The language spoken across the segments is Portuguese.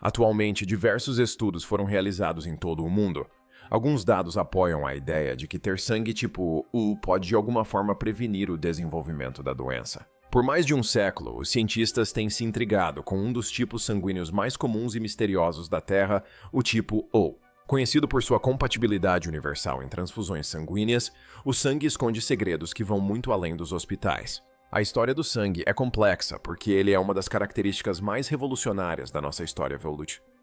Atualmente, diversos estudos foram realizados em todo o mundo. Alguns dados apoiam a ideia de que ter sangue tipo U pode de alguma forma prevenir o desenvolvimento da doença. Por mais de um século, os cientistas têm se intrigado com um dos tipos sanguíneos mais comuns e misteriosos da Terra, o tipo O. Conhecido por sua compatibilidade universal em transfusões sanguíneas, o sangue esconde segredos que vão muito além dos hospitais. A história do sangue é complexa porque ele é uma das características mais revolucionárias da nossa história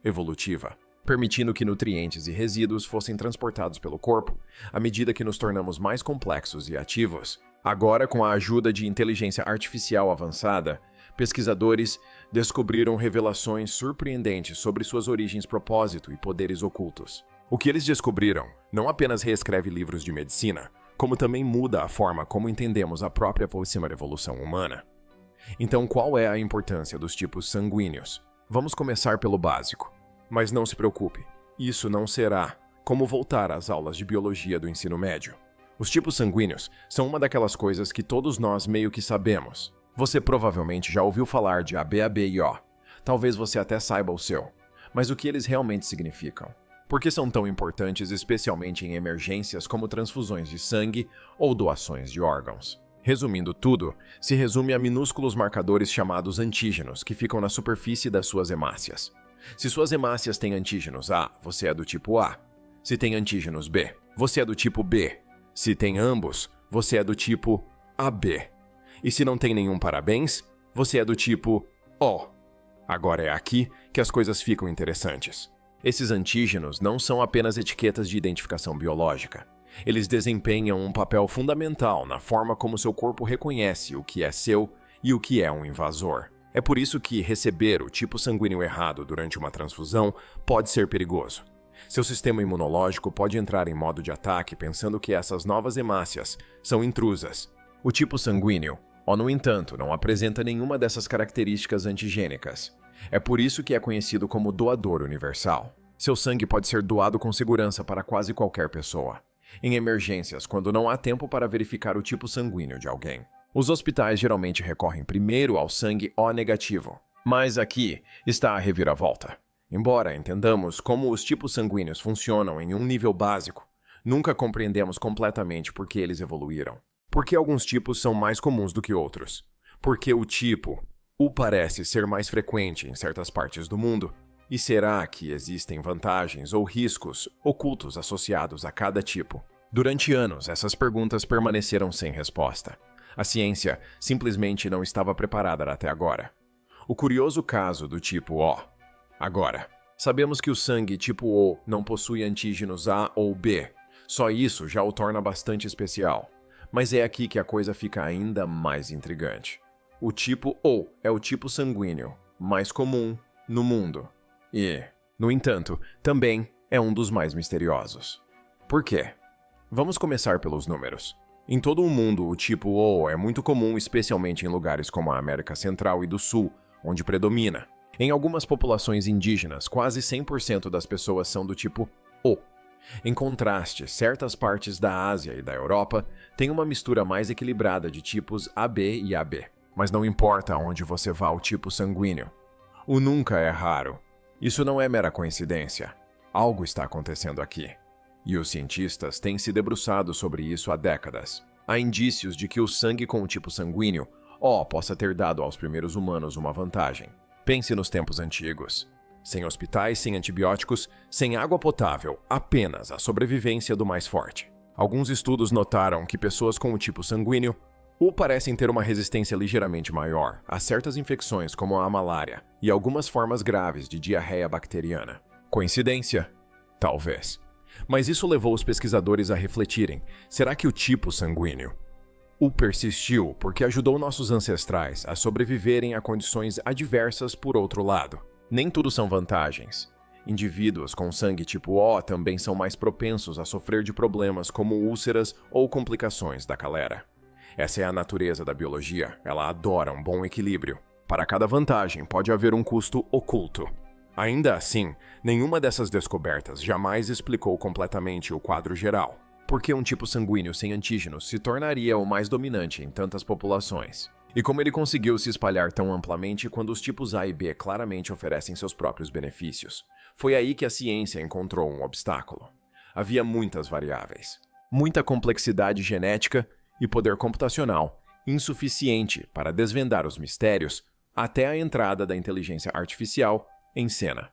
evolutiva, permitindo que nutrientes e resíduos fossem transportados pelo corpo à medida que nos tornamos mais complexos e ativos. Agora, com a ajuda de inteligência artificial avançada, pesquisadores descobriram revelações surpreendentes sobre suas origens, propósito e poderes ocultos. O que eles descobriram não apenas reescreve livros de medicina, como também muda a forma como entendemos a própria evolução humana. Então, qual é a importância dos tipos sanguíneos? Vamos começar pelo básico. Mas não se preocupe, isso não será como voltar às aulas de biologia do ensino médio. Os tipos sanguíneos são uma daquelas coisas que todos nós meio que sabemos. Você provavelmente já ouviu falar de AB, AB e O. Talvez você até saiba o seu. Mas o que eles realmente significam? Por que são tão importantes, especialmente em emergências como transfusões de sangue ou doações de órgãos? Resumindo tudo, se resume a minúsculos marcadores chamados antígenos que ficam na superfície das suas hemácias. Se suas hemácias têm antígenos A, você é do tipo A. Se tem antígenos B, você é do tipo B. Se tem ambos, você é do tipo AB. E se não tem nenhum parabéns, você é do tipo O. Agora é aqui que as coisas ficam interessantes. Esses antígenos não são apenas etiquetas de identificação biológica. Eles desempenham um papel fundamental na forma como seu corpo reconhece o que é seu e o que é um invasor. É por isso que receber o tipo sanguíneo errado durante uma transfusão pode ser perigoso. Seu sistema imunológico pode entrar em modo de ataque pensando que essas novas hemácias são intrusas. O tipo sanguíneo, no entanto, não apresenta nenhuma dessas características antigênicas. É por isso que é conhecido como doador universal. Seu sangue pode ser doado com segurança para quase qualquer pessoa. Em emergências, quando não há tempo para verificar o tipo sanguíneo de alguém, os hospitais geralmente recorrem primeiro ao sangue O negativo. Mas aqui está a reviravolta. Embora entendamos como os tipos sanguíneos funcionam em um nível básico, nunca compreendemos completamente por que eles evoluíram. Por que alguns tipos são mais comuns do que outros? Por que o tipo U parece ser mais frequente em certas partes do mundo? E será que existem vantagens ou riscos ocultos associados a cada tipo? Durante anos, essas perguntas permaneceram sem resposta. A ciência simplesmente não estava preparada até agora. O curioso caso do tipo O. Agora, sabemos que o sangue tipo O não possui antígenos A ou B. Só isso já o torna bastante especial. Mas é aqui que a coisa fica ainda mais intrigante. O tipo O é o tipo sanguíneo mais comum no mundo. E, no entanto, também é um dos mais misteriosos. Por quê? Vamos começar pelos números. Em todo o mundo, o tipo O é muito comum, especialmente em lugares como a América Central e do Sul, onde predomina. Em algumas populações indígenas, quase 100% das pessoas são do tipo O. Em contraste, certas partes da Ásia e da Europa têm uma mistura mais equilibrada de tipos AB e AB. Mas não importa aonde você vá o tipo sanguíneo. O nunca é raro. Isso não é mera coincidência. Algo está acontecendo aqui. E os cientistas têm se debruçado sobre isso há décadas. Há indícios de que o sangue com o tipo sanguíneo O possa ter dado aos primeiros humanos uma vantagem. Pense nos tempos antigos. Sem hospitais, sem antibióticos, sem água potável, apenas a sobrevivência do mais forte. Alguns estudos notaram que pessoas com o tipo sanguíneo U parecem ter uma resistência ligeiramente maior a certas infecções como a malária e algumas formas graves de diarreia bacteriana. Coincidência? Talvez. Mas isso levou os pesquisadores a refletirem: será que o tipo sanguíneo U persistiu porque ajudou nossos ancestrais a sobreviverem a condições adversas por outro lado? Nem tudo são vantagens. Indivíduos com sangue tipo O também são mais propensos a sofrer de problemas como úlceras ou complicações da calera. Essa é a natureza da biologia, ela adora um bom equilíbrio. Para cada vantagem pode haver um custo oculto. Ainda assim, nenhuma dessas descobertas jamais explicou completamente o quadro geral. Por que um tipo sanguíneo sem antígenos se tornaria o mais dominante em tantas populações? E como ele conseguiu se espalhar tão amplamente quando os tipos A e B claramente oferecem seus próprios benefícios? Foi aí que a ciência encontrou um obstáculo. Havia muitas variáveis, muita complexidade genética e poder computacional insuficiente para desvendar os mistérios até a entrada da inteligência artificial em cena.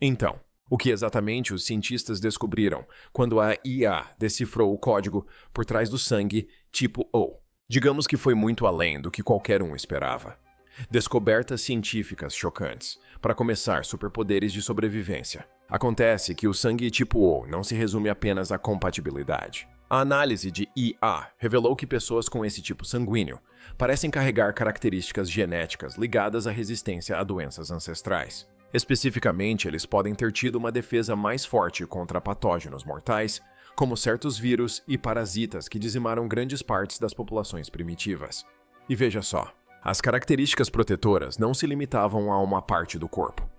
Então, o que exatamente os cientistas descobriram quando a IA decifrou o código por trás do sangue tipo O? Digamos que foi muito além do que qualquer um esperava. Descobertas científicas chocantes. Para começar, superpoderes de sobrevivência. Acontece que o sangue tipo O não se resume apenas à compatibilidade. A análise de IA revelou que pessoas com esse tipo sanguíneo parecem carregar características genéticas ligadas à resistência a doenças ancestrais. Especificamente, eles podem ter tido uma defesa mais forte contra patógenos mortais, como certos vírus e parasitas que dizimaram grandes partes das populações primitivas. E veja só, as características protetoras não se limitavam a uma parte do corpo.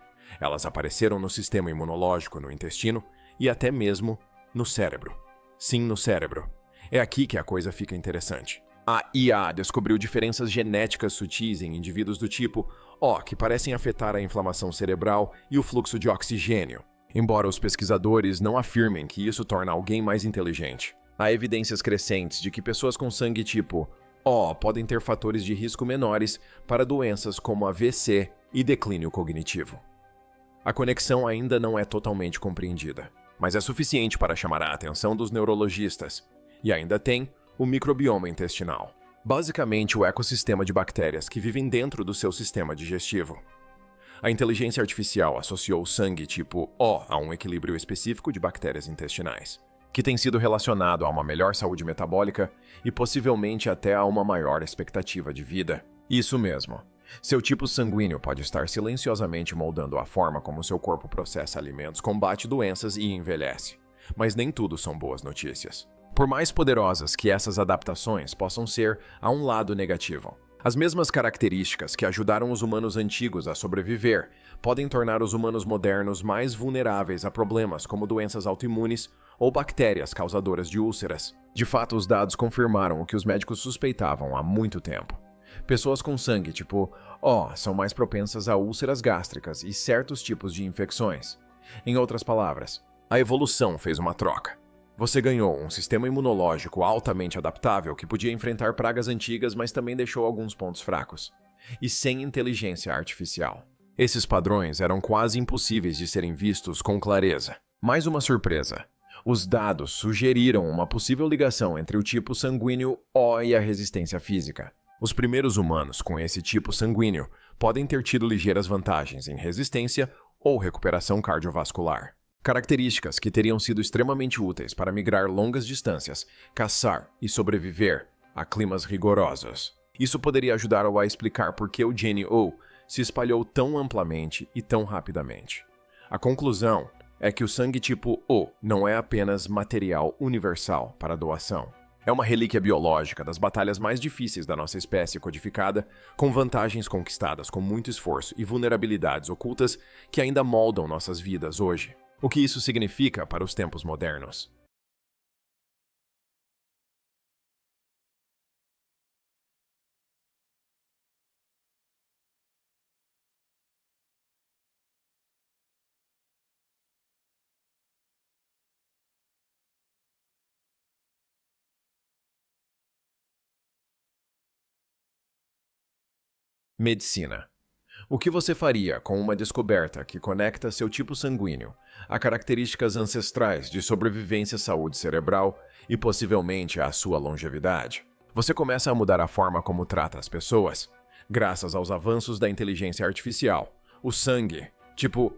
Elas apareceram no sistema imunológico, no intestino e até mesmo no cérebro. Sim, no cérebro. É aqui que a coisa fica interessante. A IA descobriu diferenças genéticas sutis em indivíduos do tipo O, que parecem afetar a inflamação cerebral e o fluxo de oxigênio. Embora os pesquisadores não afirmem que isso torna alguém mais inteligente, há evidências crescentes de que pessoas com sangue tipo O podem ter fatores de risco menores para doenças como AVC e declínio cognitivo. A conexão ainda não é totalmente compreendida, mas é suficiente para chamar a atenção dos neurologistas. E ainda tem o microbioma intestinal, basicamente o ecossistema de bactérias que vivem dentro do seu sistema digestivo. A inteligência artificial associou o sangue tipo O a um equilíbrio específico de bactérias intestinais, que tem sido relacionado a uma melhor saúde metabólica e possivelmente até a uma maior expectativa de vida. Isso mesmo. Seu tipo sanguíneo pode estar silenciosamente moldando a forma como seu corpo processa alimentos, combate doenças e envelhece. Mas nem tudo são boas notícias. Por mais poderosas que essas adaptações possam ser, há um lado negativo. As mesmas características que ajudaram os humanos antigos a sobreviver podem tornar os humanos modernos mais vulneráveis a problemas como doenças autoimunes ou bactérias causadoras de úlceras. De fato, os dados confirmaram o que os médicos suspeitavam há muito tempo. Pessoas com sangue tipo O são mais propensas a úlceras gástricas e certos tipos de infecções. Em outras palavras, a evolução fez uma troca. Você ganhou um sistema imunológico altamente adaptável que podia enfrentar pragas antigas, mas também deixou alguns pontos fracos. E sem inteligência artificial. Esses padrões eram quase impossíveis de serem vistos com clareza. Mais uma surpresa. Os dados sugeriram uma possível ligação entre o tipo sanguíneo O e a resistência física. Os primeiros humanos com esse tipo sanguíneo podem ter tido ligeiras vantagens em resistência ou recuperação cardiovascular. Características que teriam sido extremamente úteis para migrar longas distâncias, caçar e sobreviver a climas rigorosos. Isso poderia ajudar-o a explicar por que o gene O se espalhou tão amplamente e tão rapidamente. A conclusão é que o sangue tipo O não é apenas material universal para doação. É uma relíquia biológica das batalhas mais difíceis da nossa espécie codificada, com vantagens conquistadas com muito esforço e vulnerabilidades ocultas que ainda moldam nossas vidas hoje. O que isso significa para os tempos modernos? Medicina. O que você faria com uma descoberta que conecta seu tipo sanguíneo a características ancestrais de sobrevivência, saúde cerebral e possivelmente a sua longevidade? Você começa a mudar a forma como trata as pessoas. Graças aos avanços da inteligência artificial, o sangue, tipo,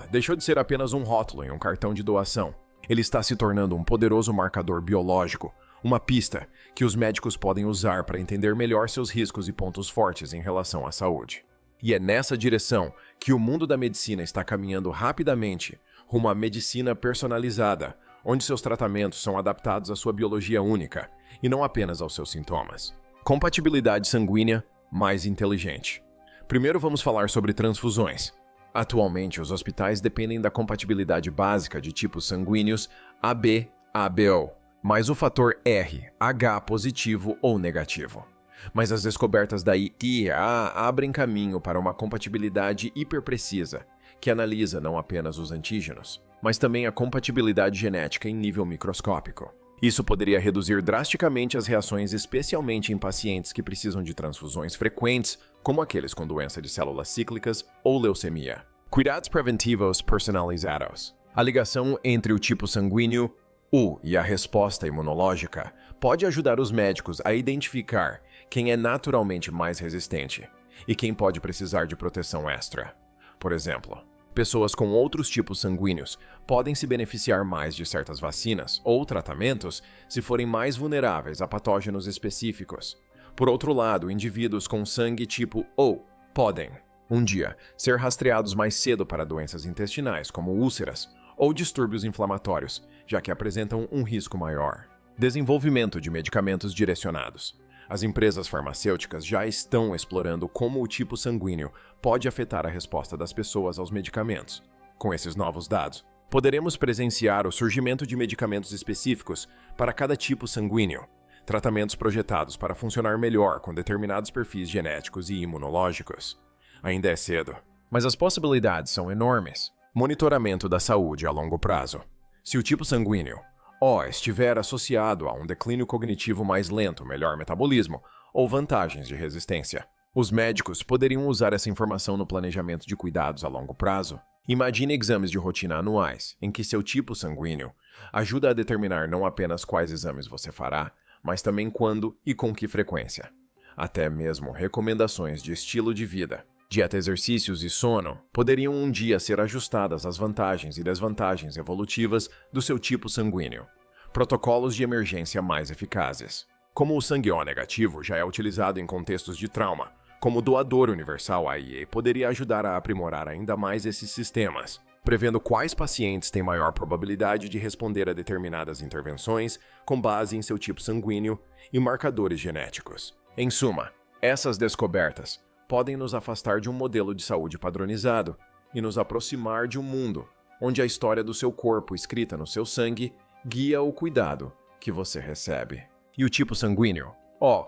deixou de ser apenas um rótulo em um cartão de doação. Ele está se tornando um poderoso marcador biológico, uma pista que os médicos podem usar para entender melhor seus riscos e pontos fortes em relação à saúde. E é nessa direção que o mundo da medicina está caminhando rapidamente rumo à medicina personalizada, onde seus tratamentos são adaptados à sua biologia única e não apenas aos seus sintomas. Compatibilidade sanguínea mais inteligente. Primeiro vamos falar sobre transfusões. Atualmente, os hospitais dependem da compatibilidade básica de tipos sanguíneos AB, ABO, mais o fator R, H positivo ou negativo. Mas as descobertas da IA abrem caminho para uma compatibilidade hiperprecisa, que analisa não apenas os antígenos, mas também a compatibilidade genética em nível microscópico. Isso poderia reduzir drasticamente as reações, especialmente em pacientes que precisam de transfusões frequentes, como aqueles com doença de células cíclicas ou leucemia. Cuidados preventivos personalizados. A ligação entre o tipo sanguíneo U e a resposta imunológica pode ajudar os médicos a identificar quem é naturalmente mais resistente e quem pode precisar de proteção extra. Por exemplo, pessoas com outros tipos sanguíneos podem se beneficiar mais de certas vacinas ou tratamentos se forem mais vulneráveis a patógenos específicos. Por outro lado, indivíduos com sangue tipo O podem, um dia, ser rastreados mais cedo para doenças intestinais, como úlceras, ou distúrbios inflamatórios, já que apresentam um risco maior. Desenvolvimento de medicamentos direcionados. As empresas farmacêuticas já estão explorando como o tipo sanguíneo pode afetar a resposta das pessoas aos medicamentos. Com esses novos dados, poderemos presenciar o surgimento de medicamentos específicos para cada tipo sanguíneo, tratamentos projetados para funcionar melhor com determinados perfis genéticos e imunológicos. Ainda é cedo, mas as possibilidades são enormes. Monitoramento da saúde a longo prazo. Se o tipo sanguíneo O estiver associado a um declínio cognitivo mais lento, melhor metabolismo ou vantagens de resistência, os médicos poderiam usar essa informação no planejamento de cuidados a longo prazo. Imagine exames de rotina anuais, em que seu tipo sanguíneo ajuda a determinar não apenas quais exames você fará, mas também quando e com que frequência. Até mesmo recomendações de estilo de vida. Dieta, exercícios e sono poderiam um dia ser ajustadas às vantagens e desvantagens evolutivas do seu tipo sanguíneo. Protocolos de emergência mais eficazes. Como o sangue O negativo já é utilizado em contextos de trauma, como doador universal, a IA poderia ajudar a aprimorar ainda mais esses sistemas, prevendo quais pacientes têm maior probabilidade de responder a determinadas intervenções com base em seu tipo sanguíneo e marcadores genéticos. Em suma, essas descobertas podem nos afastar de um modelo de saúde padronizado e nos aproximar de um mundo onde a história do seu corpo escrita no seu sangue guia o cuidado que você recebe. E o tipo sanguíneo,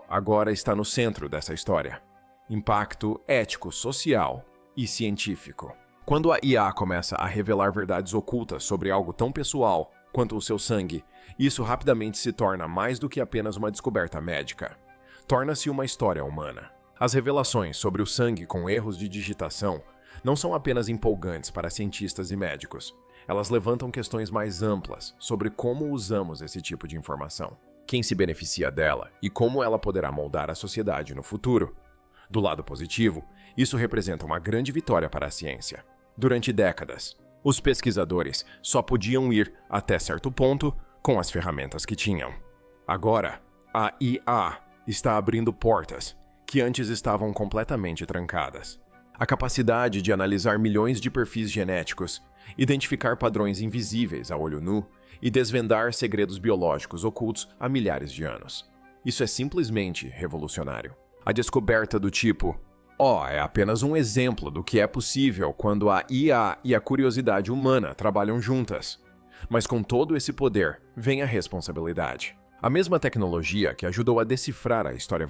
agora está no centro dessa história. Impacto ético, social e científico. Quando a IA começa a revelar verdades ocultas sobre algo tão pessoal quanto o seu sangue, isso rapidamente se torna mais do que apenas uma descoberta médica. Torna-se uma história humana. As revelações sobre o sangue com erros de digitação não são apenas empolgantes para cientistas e médicos. Elas levantam questões mais amplas sobre como usamos esse tipo de informação, quem se beneficia dela e como ela poderá moldar a sociedade no futuro. Do lado positivo, isso representa uma grande vitória para a ciência. Durante décadas, os pesquisadores só podiam ir até certo ponto com as ferramentas que tinham. Agora, a IA está abrindo portas que antes estavam completamente trancadas. A capacidade de analisar milhões de perfis genéticos, identificar padrões invisíveis a olho nu e desvendar segredos biológicos ocultos há milhares de anos. Isso é simplesmente revolucionário. A descoberta do tipo é apenas um exemplo do que é possível quando a IA e a curiosidade humana trabalham juntas. Mas com todo esse poder, vem a responsabilidade. A mesma tecnologia que ajudou a decifrar a história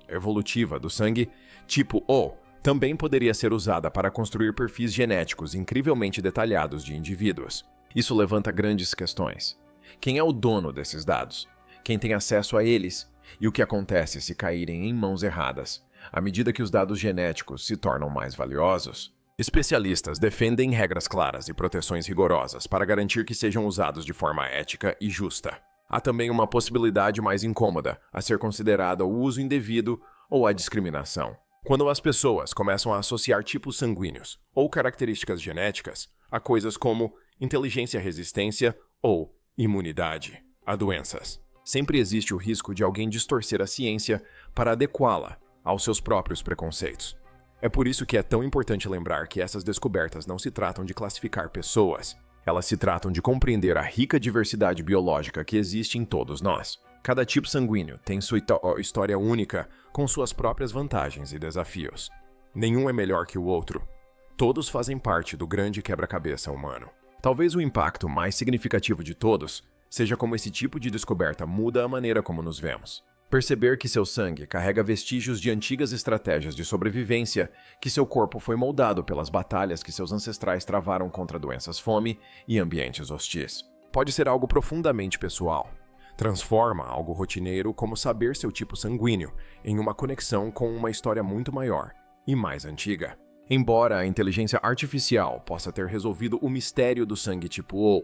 evolutiva do sangue, tipo O, também poderia ser usada para construir perfis genéticos incrivelmente detalhados de indivíduos. Isso levanta grandes questões. Quem é o dono desses dados? Quem tem acesso a eles? E o que acontece se caírem em mãos erradas, à medida que os dados genéticos se tornam mais valiosos? Especialistas defendem regras claras e proteções rigorosas para garantir que sejam usados de forma ética e justa. Há também uma possibilidade mais incômoda a ser considerada o uso indevido ou a discriminação. Quando as pessoas começam a associar tipos sanguíneos ou características genéticas a coisas como inteligência, resistência ou imunidade a doenças. Sempre existe o risco de alguém distorcer a ciência para adequá-la aos seus próprios preconceitos. É por isso que é tão importante lembrar que essas descobertas não se tratam de classificar pessoas. Elas se tratam de compreender a rica diversidade biológica que existe em todos nós. Cada tipo sanguíneo tem sua história única, com suas próprias vantagens e desafios. Nenhum é melhor que o outro. Todos fazem parte do grande quebra-cabeça humano. Talvez o impacto mais significativo de todos seja como esse tipo de descoberta muda a maneira como nos vemos. Perceber que seu sangue carrega vestígios de antigas estratégias de sobrevivência, que seu corpo foi moldado pelas batalhas que seus ancestrais travaram contra doenças, fome e ambientes hostis. Pode ser algo profundamente pessoal. Transforma algo rotineiro como saber seu tipo sanguíneo em uma conexão com uma história muito maior e mais antiga. Embora a inteligência artificial possa ter resolvido o mistério do sangue tipo O,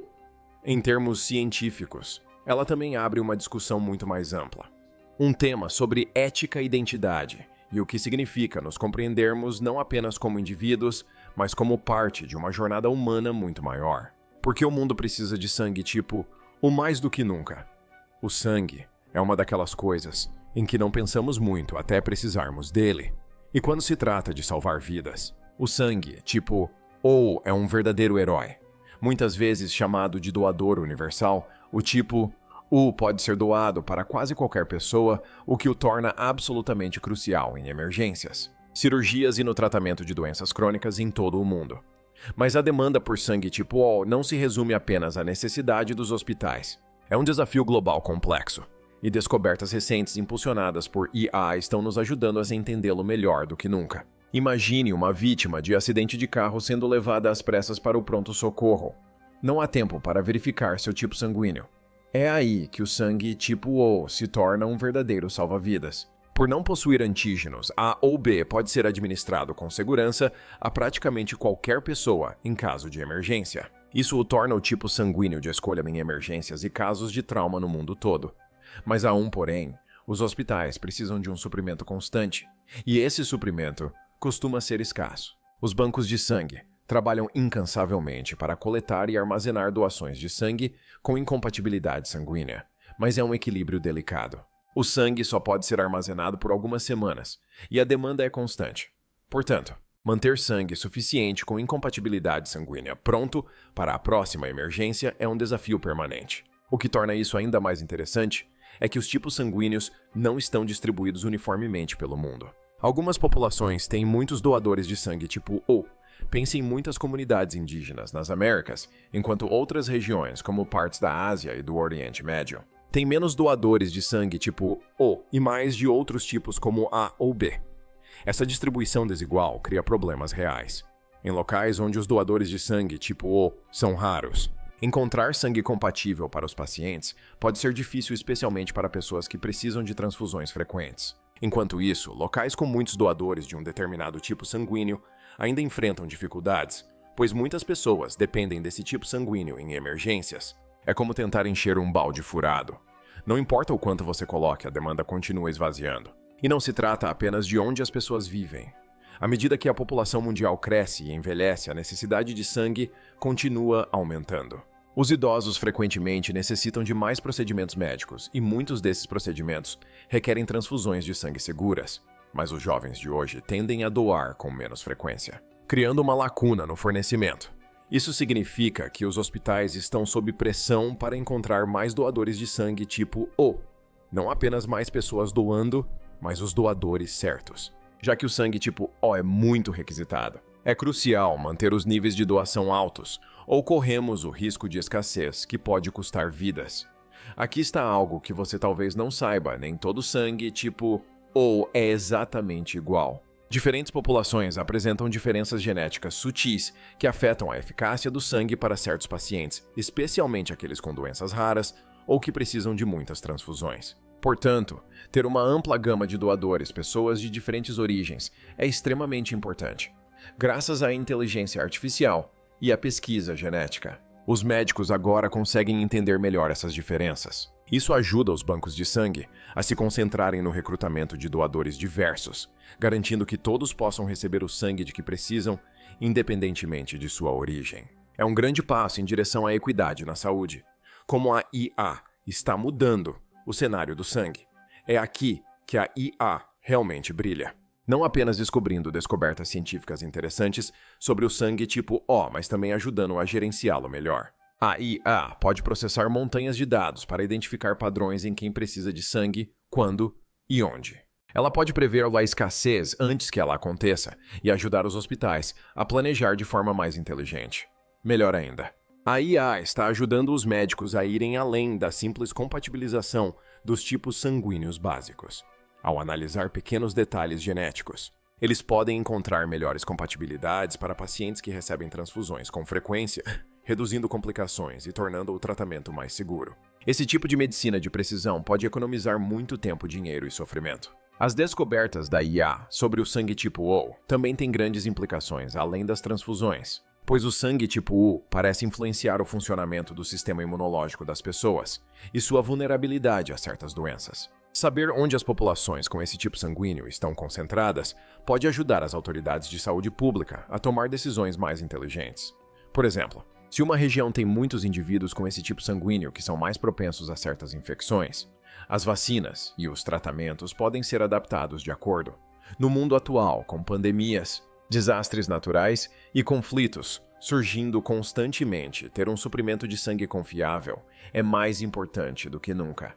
em termos científicos, ela também abre uma discussão muito mais ampla. Um tema sobre ética e identidade e o que significa nos compreendermos não apenas como indivíduos, mas como parte de uma jornada humana muito maior. Porque o mundo precisa de sangue tipo o mais do que nunca. O sangue é uma daquelas coisas em que não pensamos muito até precisarmos dele. E quando se trata de salvar vidas, o sangue, tipo O, é um verdadeiro herói. Muitas vezes chamado de doador universal, o tipo U pode ser doado para quase qualquer pessoa, o que o torna absolutamente crucial em emergências, cirurgias e no tratamento de doenças crônicas em todo o mundo. Mas a demanda por sangue tipo O não se resume apenas à necessidade dos hospitais. É um desafio global complexo, e descobertas recentes impulsionadas por IA estão nos ajudando a entendê-lo melhor do que nunca. Imagine uma vítima de acidente de carro sendo levada às pressas para o pronto-socorro. Não há tempo para verificar seu tipo sanguíneo. É aí que o sangue tipo O se torna um verdadeiro salva-vidas. Por não possuir antígenos, A ou B pode ser administrado com segurança a praticamente qualquer pessoa em caso de emergência. Isso o torna o tipo sanguíneo de escolha em emergências e casos de trauma no mundo todo. Mas há um porém: os hospitais precisam de um suprimento constante, e esse suprimento costuma ser escasso. Os bancos de sangue trabalham incansavelmente para coletar e armazenar doações de sangue com incompatibilidade sanguínea, mas é um equilíbrio delicado. O sangue só pode ser armazenado por algumas semanas, e a demanda é constante. Portanto, manter sangue suficiente com incompatibilidade sanguínea pronto para a próxima emergência é um desafio permanente. O que torna isso ainda mais interessante é que os tipos sanguíneos não estão distribuídos uniformemente pelo mundo. Algumas populações têm muitos doadores de sangue tipo O. Pense em muitas comunidades indígenas nas Américas, enquanto outras regiões, como partes da Ásia e do Oriente Médio, têm menos doadores de sangue tipo O e mais de outros tipos como A ou B. Essa distribuição desigual cria problemas reais. Em locais onde os doadores de sangue tipo O são raros, encontrar sangue compatível para os pacientes pode ser difícil, especialmente para pessoas que precisam de transfusões frequentes. Enquanto isso, locais com muitos doadores de um determinado tipo sanguíneo ainda enfrentam dificuldades, pois muitas pessoas dependem desse tipo sanguíneo em emergências. É como tentar encher um balde furado. Não importa o quanto você coloque, a demanda continua esvaziando. E não se trata apenas de onde as pessoas vivem. À medida que a população mundial cresce e envelhece, a necessidade de sangue continua aumentando. Os idosos frequentemente necessitam de mais procedimentos médicos, e muitos desses procedimentos requerem transfusões de sangue seguras. Mas os jovens de hoje tendem a doar com menos frequência, criando uma lacuna no fornecimento. Isso significa que os hospitais estão sob pressão para encontrar mais doadores de sangue tipo O. Não apenas mais pessoas doando, mas os doadores certos. Já que o sangue tipo O é muito requisitado, é crucial manter os níveis de doação altos, ou corremos o risco de escassez que pode custar vidas. Aqui está algo que você talvez não saiba: nem todo sangue tipo O é exatamente igual. Diferentes populações apresentam diferenças genéticas sutis que afetam a eficácia do sangue para certos pacientes, especialmente aqueles com doenças raras ou que precisam de muitas transfusões. Portanto, ter uma ampla gama de doadores, pessoas de diferentes origens, é extremamente importante. Graças à inteligência artificial e à pesquisa genética, os médicos agora conseguem entender melhor essas diferenças. Isso ajuda os bancos de sangue a se concentrarem no recrutamento de doadores diversos, garantindo que todos possam receber o sangue de que precisam, independentemente de sua origem. É um grande passo em direção à equidade na saúde. Como a IA está mudando o cenário do sangue, é aqui que a IA realmente brilha. Não apenas descobrindo descobertas científicas interessantes sobre o sangue tipo O, mas também ajudando a gerenciá-lo melhor. A IA pode processar montanhas de dados para identificar padrões em quem precisa de sangue, quando e onde. Ela pode prever a escassez antes que ela aconteça e ajudar os hospitais a planejar de forma mais inteligente. Melhor ainda, a IA está ajudando os médicos a irem além da simples compatibilização dos tipos sanguíneos básicos. Ao analisar pequenos detalhes genéticos, eles podem encontrar melhores compatibilidades para pacientes que recebem transfusões com frequência, reduzindo complicações e tornando o tratamento mais seguro. Esse tipo de medicina de precisão pode economizar muito tempo, dinheiro e sofrimento. As descobertas da IA sobre o sangue tipo O também têm grandes implicações além das transfusões, pois o sangue tipo U parece influenciar o funcionamento do sistema imunológico das pessoas e sua vulnerabilidade a certas doenças. Saber onde as populações com esse tipo sanguíneo estão concentradas pode ajudar as autoridades de saúde pública a tomar decisões mais inteligentes. Por exemplo, se uma região tem muitos indivíduos com esse tipo sanguíneo que são mais propensos a certas infecções, as vacinas e os tratamentos podem ser adaptados de acordo. No mundo atual, com pandemias, desastres naturais e conflitos surgindo constantemente, ter um suprimento de sangue confiável é mais importante do que nunca.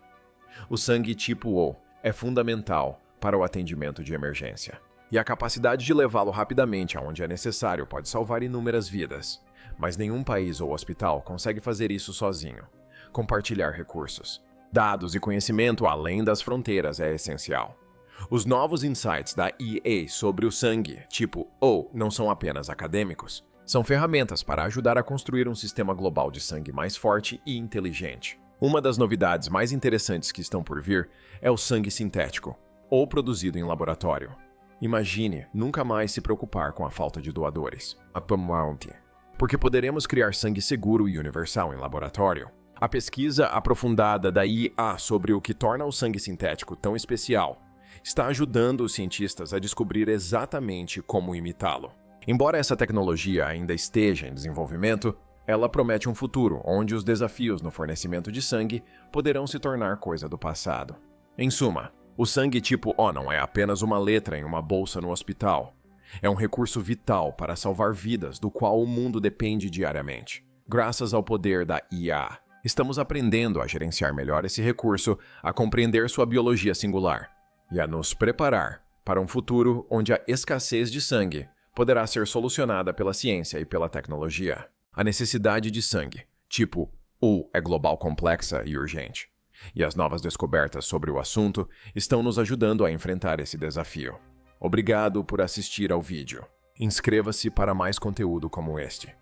O sangue tipo O é fundamental para o atendimento de emergência, e a capacidade de levá-lo rapidamente aonde é necessário pode salvar inúmeras vidas. Mas nenhum país ou hospital consegue fazer isso sozinho. Compartilhar recursos, dados e conhecimento além das fronteiras é essencial. Os novos insights da EA sobre o sangue tipo O não são apenas acadêmicos, são ferramentas para ajudar a construir um sistema global de sangue mais forte e inteligente. Uma das novidades mais interessantes que estão por vir é o sangue sintético, ou produzido em laboratório. Imagine nunca mais se preocupar com a falta de doadores. Porque poderemos criar sangue seguro e universal em laboratório. A pesquisa aprofundada da IA sobre o que torna o sangue sintético tão especial está ajudando os cientistas a descobrir exatamente como imitá-lo. Embora essa tecnologia ainda esteja em desenvolvimento, ela promete um futuro onde os desafios no fornecimento de sangue poderão se tornar coisa do passado. Em suma, o sangue tipo O não é apenas uma letra em uma bolsa no hospital. É um recurso vital para salvar vidas do qual o mundo depende diariamente. Graças ao poder da IA, estamos aprendendo a gerenciar melhor esse recurso, a compreender sua biologia singular e a nos preparar para um futuro onde a escassez de sangue poderá ser solucionada pela ciência e pela tecnologia. A necessidade de sangue, tipo U, é global, complexa e urgente. E as novas descobertas sobre o assunto estão nos ajudando a enfrentar esse desafio. Obrigado por assistir ao vídeo. Inscreva-se para mais conteúdo como este.